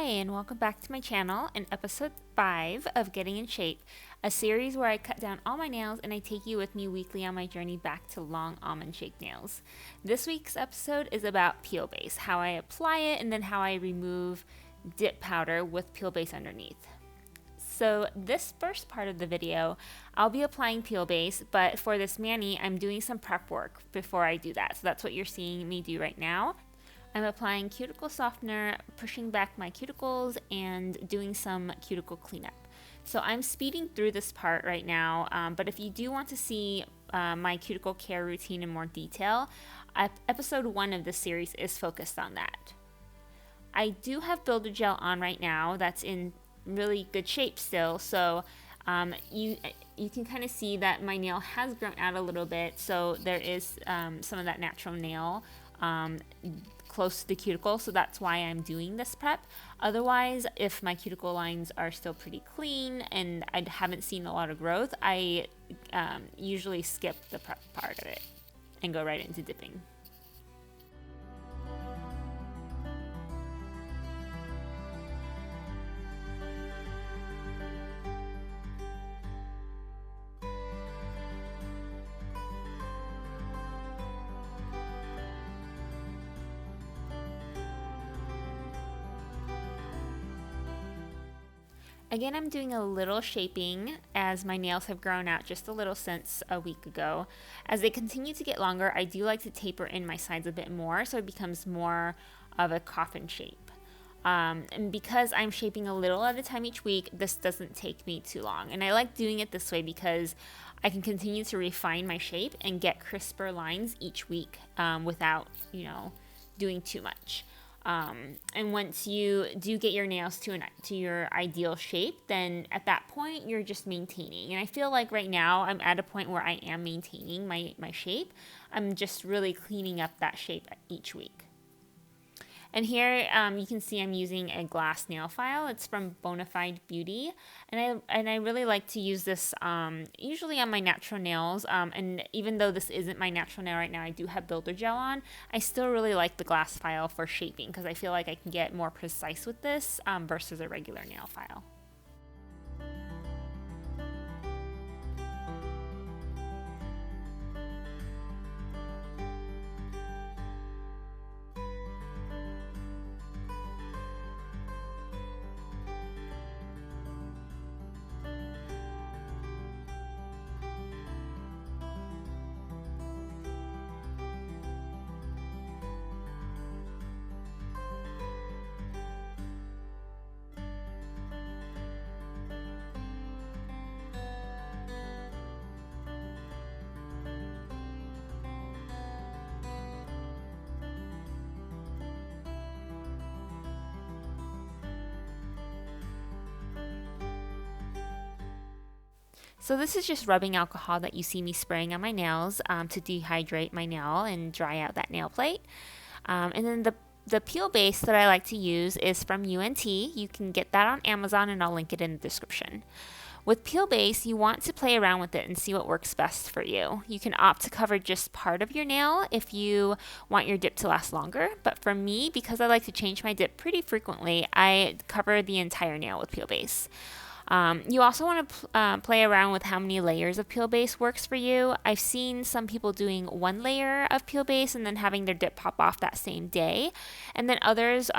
and welcome back to my channel in episode 5 of Getting in Shape, a series where I cut down all my nails and I take you with me weekly on my journey back to long almond-shaped nails. This week's episode is about peel base, how I apply it, and then how I remove dip powder with peel base underneath. So this first part of the video, I'll be applying peel base, but for this mani, I'm doing some prep work before I do that. So that's what you're seeing me do right now. I'm applying cuticle softener, pushing back my cuticles, and doing some cuticle cleanup. So I'm speeding through this part right now, but if you do want to see my cuticle care routine in more detail, episode 1 of this series is focused on that. I do have builder gel on right now that's in really good shape still, so you can kind of see that my nail has grown out a little bit, so there is some of that natural nail close to the cuticle, so that's why I'm doing this prep. Otherwise, if my cuticle lines are still pretty clean and I haven't seen a lot of growth, I usually skip the prep part of it and go right into dipping. Again, I'm doing a little shaping as my nails have grown out just a little since a week ago. As they continue to get longer, I do like to taper in my sides a bit more so it becomes more of a coffin shape. And because I'm shaping a little at a time each week, this doesn't take me too long. And I like doing it this way because I can continue to refine my shape and get crisper lines each week without, doing too much. And once you do get your nails to your ideal shape, then at that point you're just maintaining. And I feel like right now I'm at a point where I am maintaining my shape. I'm just really cleaning up that shape each week. And here you can see I'm using a glass nail file. It's from Bona Fide Beauty, and I really like to use this usually on my natural nails. And even though this isn't my natural nail right now, I do have builder gel on. I still really like the glass file for shaping because I feel like I can get more precise with this versus a regular nail file. So this is just rubbing alcohol that you see me spraying on my nails to dehydrate my nail and dry out that nail plate. And then the peel base that I like to use is from UNT. You can get that on Amazon and I'll link it in the description. With peel base, you want to play around with it and see what works best for you. You can opt to cover just part of your nail if you want your dip to last longer. But for me, because I like to change my dip pretty frequently, I cover the entire nail with peel base. You also want to play around with how many layers of peel base works for you. I've seen some people doing 1 layer of peel base and then having their dip pop off that same day. And then others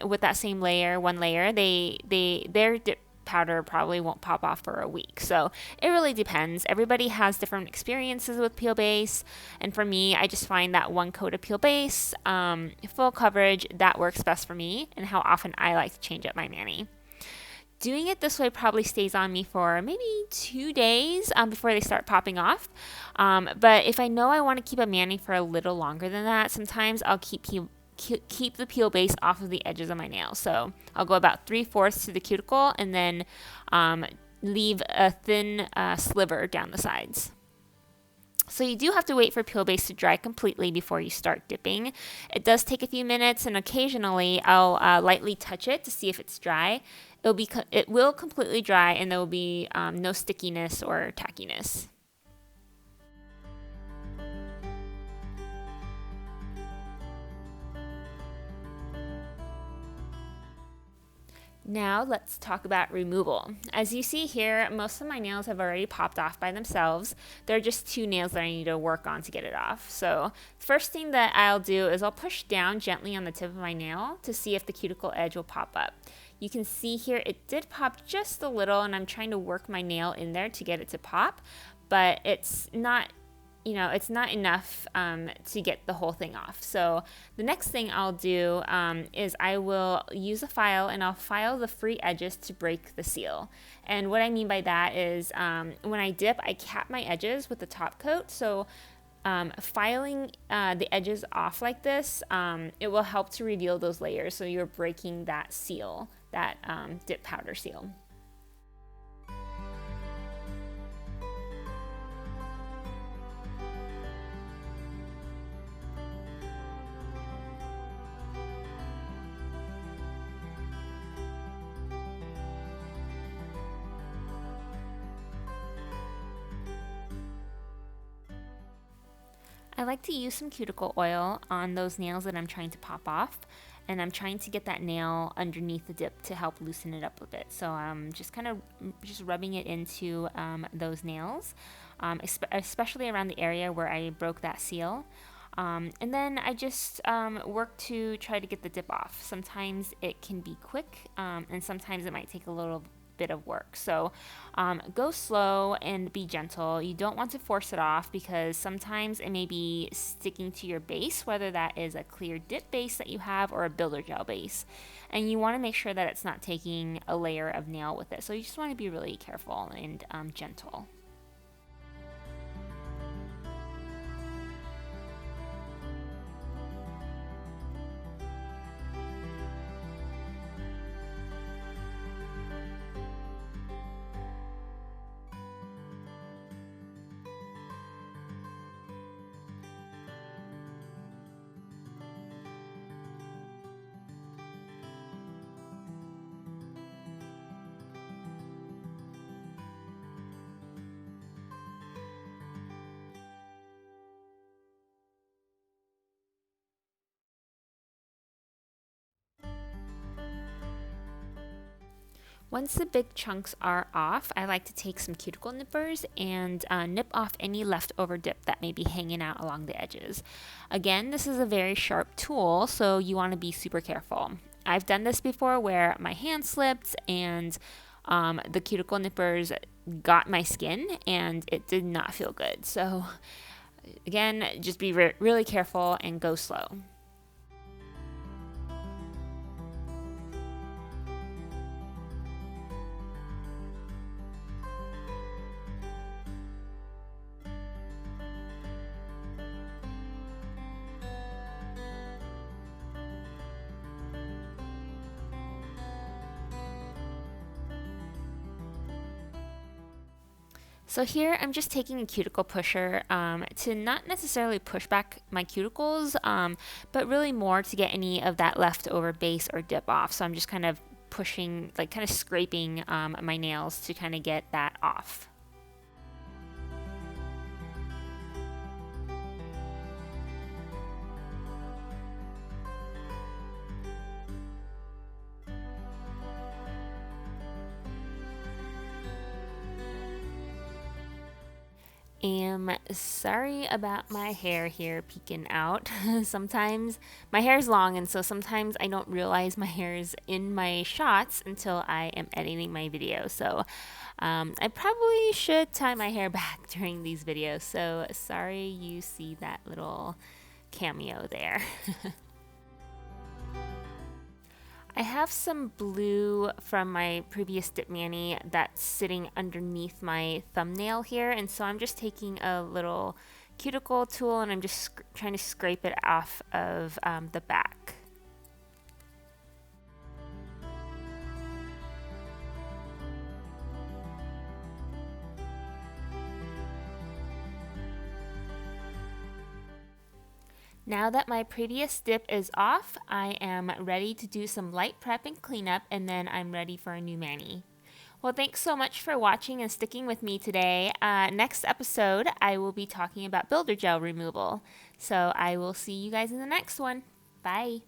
with that same layer, 1 layer, their dip powder probably won't pop off for a week. So it really depends. Everybody has different experiences with peel base. And for me, I just find that 1 coat of peel base, full coverage, that works best for me and how often I like to change up my mani. Doing it this way probably stays on me for maybe 2 days before they start popping off. But if I know I want to keep a mani for a little longer than that, sometimes I'll keep the peel base off of the edges of my nails. So I'll go about 3/4 to the cuticle and then leave a thin sliver down the sides. So you do have to wait for peel base to dry completely before you start dipping. It does take a few minutes, and occasionally I'll lightly touch it to see if it's dry. It will completely dry, and there will be no stickiness or tackiness. Now let's talk about removal. As you see here, most of my nails have already popped off by themselves. There are just 2 nails that I need to work on to get it off. So first thing that I'll do is I'll push down gently on the tip of my nail to see if the cuticle edge will pop up. You can see here it did pop just a little, and I'm trying to work my nail in there to get it to pop, but it's not it's not enough to get the whole thing off. So the next thing I'll do is I will use a file, and I'll file the free edges to break the seal. And what I mean by that is when I dip, I cap my edges with the top coat. So filing the edges off like this, it will help to reveal those layers, so you're breaking that seal, that dip powder seal. I like to use some cuticle oil on those nails that I'm trying to pop off, and I'm trying to get that nail underneath the dip to help loosen it up a bit. So I'm just kind of just rubbing it into those nails, especially around the area where I broke that seal. And then I just work to try to get the dip off. Sometimes it can be quick, and sometimes it might take a little bit of work. So go slow and be gentle. You don't want to force it off, because sometimes it may be sticking to your base, whether that is a clear dip base that you have or a builder gel base. And you want to make sure that it's not taking a layer of nail with it. So you just want to be really careful and gentle. Once the big chunks are off, I like to take some cuticle nippers and nip off any leftover dip that may be hanging out along the edges. Again, this is a very sharp tool, so you want to be super careful. I've done this before where my hand slipped and the cuticle nippers got my skin, and it did not feel good. So again, just be really careful and go slow. So here I'm just taking a cuticle pusher to not necessarily push back my cuticles, but really more to get any of that leftover base or dip off. So I'm just kind of pushing, like kind of scraping my nails to kind of get that off. Am sorry about my hair here peeking out. Sometimes my hair is long, and so sometimes I don't realize my hair is in my shots until I am editing my video. So I probably should tie my hair back during these videos. So sorry you see that little cameo there. I have some blue from my previous dip mani that's sitting underneath my thumbnail here, and so I'm just taking a little cuticle tool and I'm just trying to scrape it off of the back. Now that my previous dip is off, I am ready to do some light prep and cleanup, and then I'm ready for a new mani. Well, thanks so much for watching and sticking with me today. Next episode, I will be talking about builder gel removal. So I will see you guys in the next one. Bye.